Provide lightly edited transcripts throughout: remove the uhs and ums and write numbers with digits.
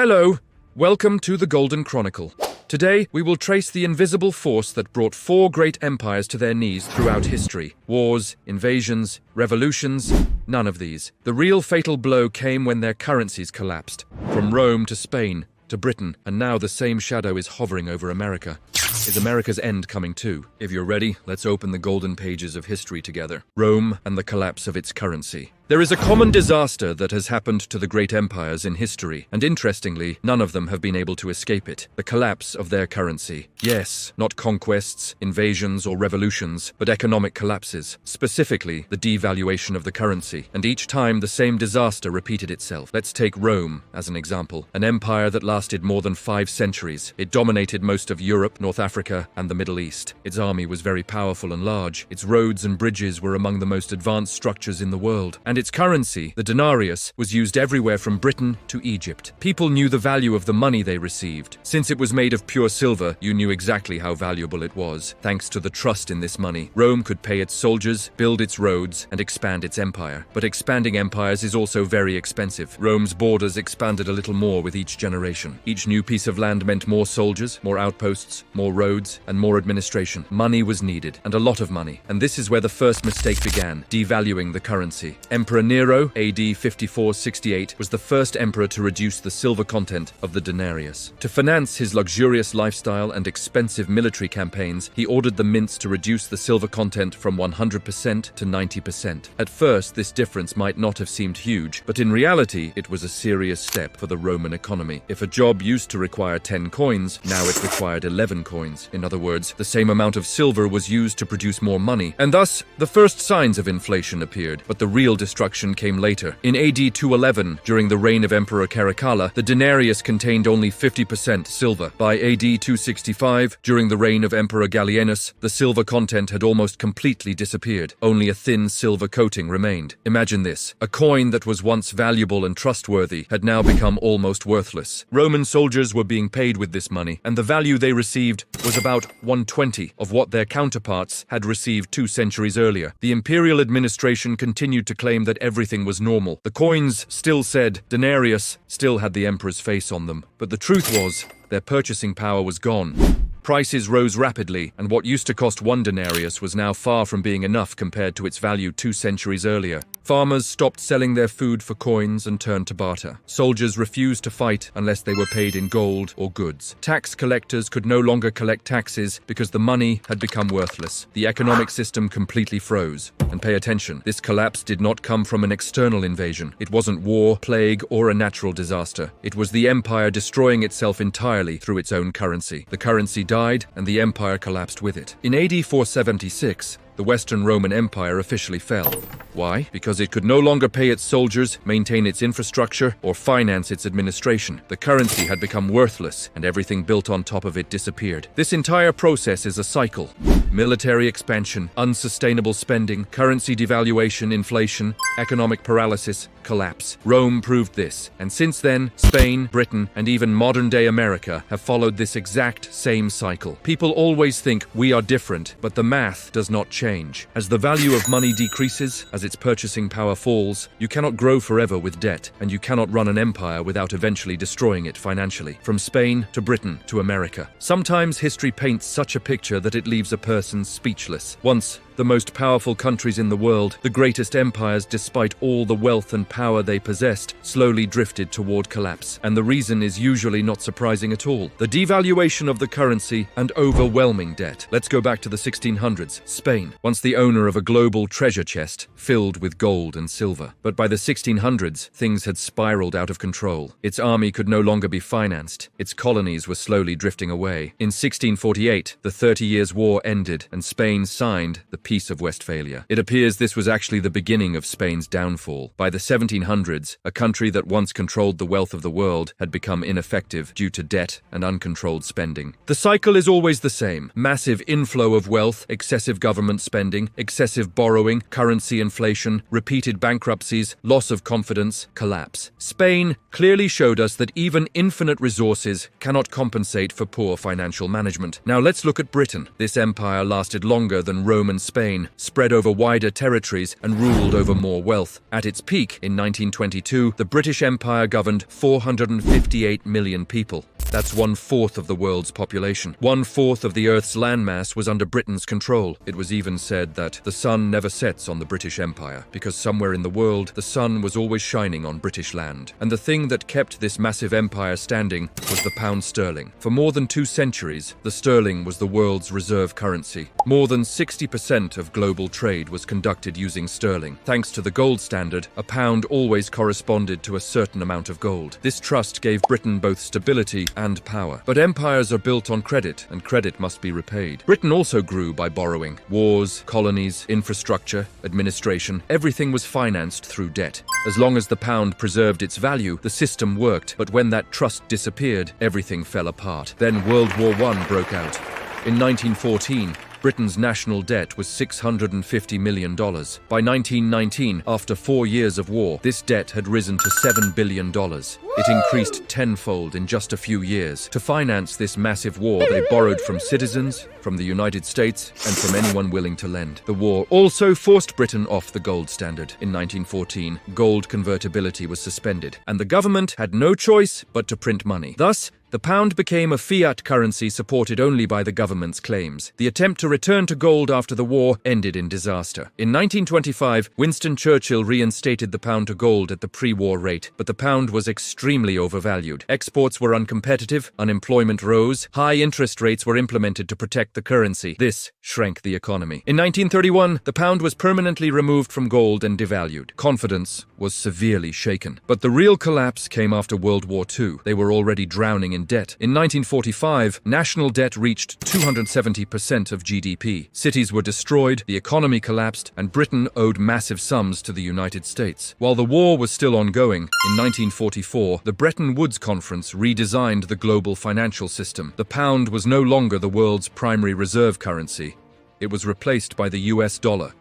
Hello, welcome to the Golden Chronicle. Today, we will trace the invisible force that brought four great empires to their knees throughout history. Wars, invasions, revolutions, none of these. The real fatal blow came when their currencies collapsed. From Rome to Spain, to Britain, and now the same shadow is hovering over America. Is America's end coming too? If you're ready, let's open the golden pages of history together. Rome and the collapse of its currency. There is a common disaster that has happened to the great empires in history, and interestingly, none of them have been able to escape it. The collapse of their currency. Yes, not conquests, invasions, or revolutions, but economic collapses. Specifically, the devaluation of the currency. And each time, the same disaster repeated itself. Let's take Rome as an example. An empire that lasted more than 5 centuries. It dominated most of Europe, North Africa, and the Middle East. Its army was very powerful and large. Its roads and bridges were among the most advanced structures in the world. And its currency, the Denarius, was used everywhere from Britain to Egypt. People knew the value of the money they received. Since it was made of pure silver, you knew exactly how valuable it was. Thanks to the trust in this money, Rome could pay its soldiers, build its roads, and expand its empire. But expanding empires is also very expensive. Rome's borders expanded a little more with each generation. Each new piece of land meant more soldiers, more outposts, more roads, and more administration. Money was needed, and a lot of money. And this is where the first mistake began, devaluing the currency. Emperor Nero, AD 5468, was the first emperor to reduce the silver content of the denarius. To finance his luxurious lifestyle and expensive military campaigns, he ordered the mints to reduce the silver content from 100% to 90%. At first, this difference might not have seemed huge, but in reality, it was a serious step for the Roman economy. If a job used to require 10 coins, now it required 11 coins. In other words, the same amount of silver was used to produce more money, and thus, the first signs of inflation appeared, but the real destruction came later. In AD 211, during the reign of Emperor Caracalla, the denarius contained only 50% silver. By AD 265, during the reign of Emperor Gallienus, the silver content had almost completely disappeared. Only a thin silver coating remained. Imagine this. A coin that was once valuable and trustworthy had now become almost worthless. Roman soldiers were being paid with this money, and the value they received was about 1/20 of what their counterparts had received 2 centuries earlier. The imperial administration continued to claim that everything was normal. The coins still said denarius, still had the emperor's face on them. But the truth was, their purchasing power was gone. Prices rose rapidly, and what used to cost 1 denarius was now far from being enough compared to its value 2 centuries earlier. Farmers stopped selling their food for coins and turned to barter. Soldiers refused to fight unless they were paid in gold or goods. Tax collectors could no longer collect taxes because the money had become worthless. The economic system completely froze. And pay attention, this collapse did not come from an external invasion. It wasn't war, plague, or a natural disaster. It was the empire destroying itself entirely through its own currency. The currency died, and the empire collapsed with it. In AD 476, the Western Roman Empire officially fell. Why? Because it could no longer pay its soldiers, maintain its infrastructure, or finance its administration. The currency had become worthless, and everything built on top of it disappeared. This entire process is a cycle. Military expansion, unsustainable spending, currency devaluation, inflation, economic paralysis, collapse. Rome proved this, and since then, Spain, Britain, and even modern-day America have followed this exact same cycle. People always think we are different, but the math does not change. As the value of money decreases, as its purchasing power falls, you cannot grow forever with debt, and you cannot run an empire without eventually destroying it financially. From Spain to Britain to America. Sometimes history paints such a picture that it leaves a person speechless. Once the most powerful countries in the world, the greatest empires, despite all the wealth and power they possessed, slowly drifted toward collapse. And the reason is usually not surprising at all. The devaluation of the currency and overwhelming debt. Let's go back to the 1600s. Spain, once the owner of a global treasure chest filled with gold and silver. But by the 1600s, things had spiraled out of control. Its army could no longer be financed. Its colonies were slowly drifting away. In 1648, the 30 Years' War ended, and Spain signed the Peace of Westphalia. It appears this was actually the beginning of Spain's downfall. By the 1700s, a country that once controlled the wealth of the world had become ineffective due to debt and uncontrolled spending. The cycle is always the same. Massive inflow of wealth, excessive government spending, excessive borrowing, currency inflation, repeated bankruptcies, loss of confidence, collapse. Spain clearly showed us that even infinite resources cannot compensate for poor financial management. Now let's look at Britain. This empire lasted longer than Rome and Spain Spain, spread over wider territories, and ruled over more wealth. At its peak in 1922, the British Empire governed 458 million people. That's 1/4 of the world's population. 1/4 of the Earth's landmass was under Britain's control. It was even said that the sun never sets on the British Empire, because somewhere in the world, the sun was always shining on British land. And the thing that kept this massive empire standing was the pound sterling. For more than 2 centuries, the sterling was the world's reserve currency. More than 60% of global trade was conducted using sterling. Thanks to the gold standard, a pound always corresponded to a certain amount of gold. This trust gave Britain both stability and power. But empires are built on credit, and credit must be repaid. Britain also grew by borrowing. Wars, colonies, infrastructure, administration, everything was financed through debt. As long as the pound preserved its value, the system worked. But when that trust disappeared, everything fell apart. Then World War I broke out. In 1914, Britain's national debt was $650 million. By 1919, after 4 years of war, this debt had risen to $7 billion. It increased tenfold in just a few years. To finance this massive war, they borrowed from citizens, from the United States, and from anyone willing to lend. The war also forced Britain off the gold standard. In 1914, gold convertibility was suspended, and the government had no choice but to print money. Thus, the pound became a fiat currency supported only by the government's claims. The attempt to return to gold after the war ended in disaster. In 1925, Winston Churchill reinstated the pound to gold at the pre-war rate, but the pound was extremely overvalued. Exports were uncompetitive, unemployment rose, high interest rates were implemented to protect the currency. This shrank the economy. In 1931, the pound was permanently removed from gold and devalued. Confidence was severely shaken. But the real collapse came after World War II. They were already drowning in debt. In 1945, national debt reached 270% of GDP. Cities were destroyed, the economy collapsed, and Britain owed massive sums to the United States. While the war was still ongoing, in 1944, the Bretton Woods Conference redesigned the global financial system. The pound was no longer the world's primary reserve currency. It was replaced by the US dollar.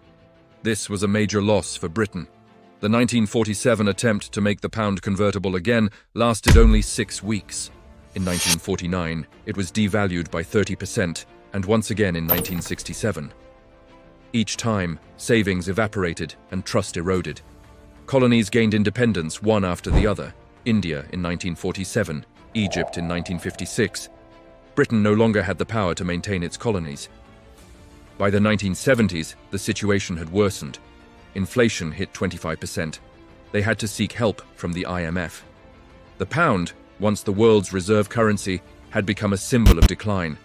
This was a major loss for Britain. The 1947 attempt to make the pound convertible again lasted only 6 weeks. In 1949, it was devalued by 30%, and once again in 1967. Each time, savings evaporated and trust eroded. Colonies gained independence one after the other. India in 1947, Egypt in 1956. Britain no longer had the power to maintain its colonies. By the 1970s, the situation had worsened. Inflation hit 25%. They had to seek help from the IMF. The pound, once the world's reserve currency, had become a symbol of decline.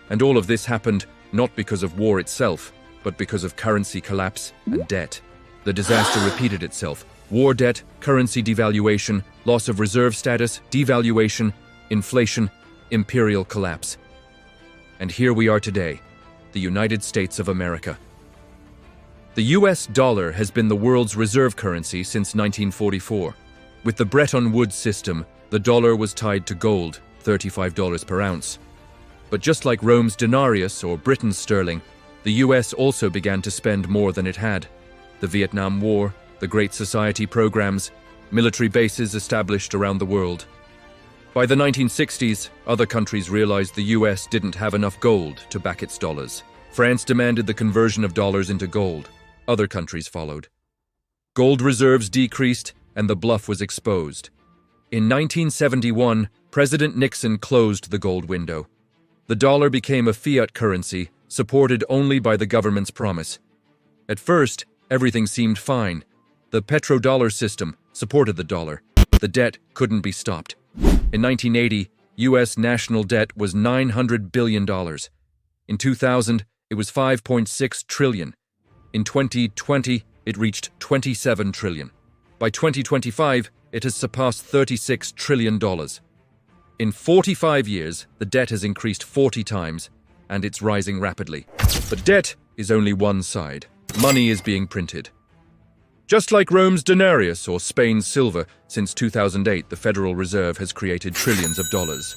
And all of this happened not because of war itself, but because of currency collapse and debt. The disaster repeated itself. War debt, currency devaluation, loss of reserve status, devaluation, inflation, imperial collapse. And here we are today, the United States of America. The US dollar has been the world's reserve currency since 1944. With the Bretton Woods system, the dollar was tied to gold, $35 per ounce. But just like Rome's denarius or Britain's sterling, the US also began to spend more than it had. The Vietnam War, the Great Society programs, military bases established around the world. By the 1960s, other countries realized the US didn't have enough gold to back its dollars. France demanded the conversion of dollars into gold. Other countries followed. Gold reserves decreased, and the bluff was exposed. In 1971, President Nixon closed the gold window. The dollar became a fiat currency, supported only by the government's promise. At first, everything seemed fine. The petrodollar system supported the dollar, but the debt couldn't be stopped. In 1980, U.S. national debt was $900 billion. In 2000, it was $5.6 trillion. In 2020, it reached $27 trillion. By 2025, it has surpassed $36 trillion. In 45 years, the debt has increased 40 times, and it's rising rapidly. But debt is only one side. Money is being printed. Just like Rome's denarius or Spain's silver, since 2008, the Federal Reserve has created trillions of dollars.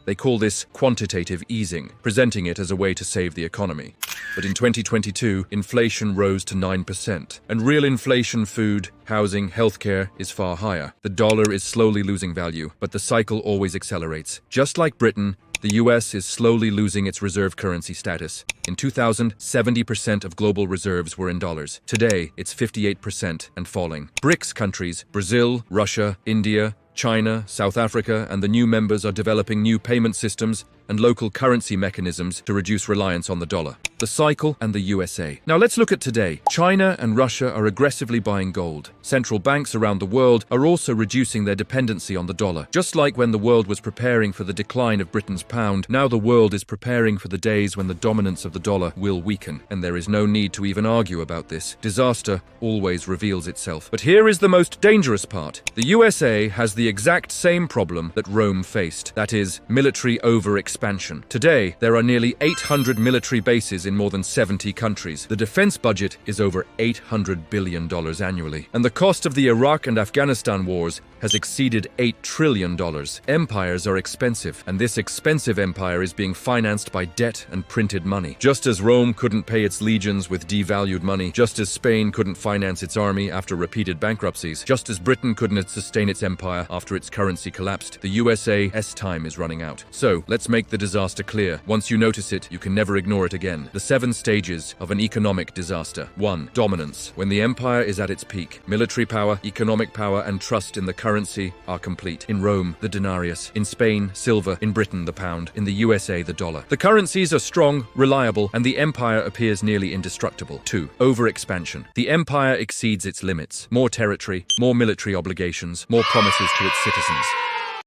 They call this quantitative easing, presenting it as a way to save the economy. But in 2022, inflation rose to 9%, and real inflation, food, housing, healthcare, is far higher. The dollar is slowly losing value, but the cycle always accelerates. Just like Britain, The US is slowly losing its reserve currency status. In 2000, 70% of global reserves were in dollars. Today, it's 58% and falling. BRICS countries, Brazil, Russia, India, China, South Africa, and the new members are developing new payment systems and local currency mechanisms to reduce reliance on the dollar. The cycle and the USA. Now let's look at today. China and Russia are aggressively buying gold. Central banks around the world are also reducing their dependency on the dollar. Just like when the world was preparing for the decline of Britain's pound, now the world is preparing for the days when the dominance of the dollar will weaken. And there is no need to even argue about this. Disaster always reveals itself. But here is the most dangerous part. The USA has the exact same problem that Rome faced. That is, military overexpansion. Today, there are nearly 800 military bases in more than 70 countries. The defense budget is over $800 billion annually. And the cost of the Iraq and Afghanistan wars has exceeded $8 trillion. Empires are expensive, and this expensive empire is being financed by debt and printed money. Just as Rome couldn't pay its legions with devalued money, just as Spain couldn't finance its army after repeated bankruptcies, just as Britain couldn't sustain its empire after its currency collapsed, the USA's time is running out. So, let's make the disaster clear. Once you notice it, you can never ignore it again. The 7 stages of an economic disaster. 1. Dominance. When the empire is at its peak, military power, economic power, and trust in the currency are complete. In Rome, the denarius. In Spain, silver. In Britain, the pound. In the USA, the dollar. The currencies are strong, reliable, and the empire appears nearly indestructible. 2. Overexpansion. The empire exceeds its limits. More territory, more military obligations, more promises to its citizens.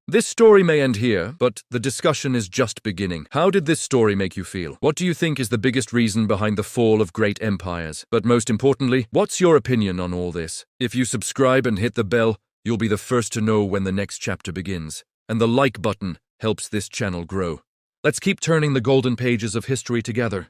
This story may end here, but the discussion is just beginning. How did this story make you feel? What do you think is the biggest reason behind the fall of great empires? But most importantly, what's your opinion on all this? If you subscribe and hit the bell, you'll be the first to know when the next chapter begins. And the like button helps this channel grow. Let's keep turning the golden pages of history together.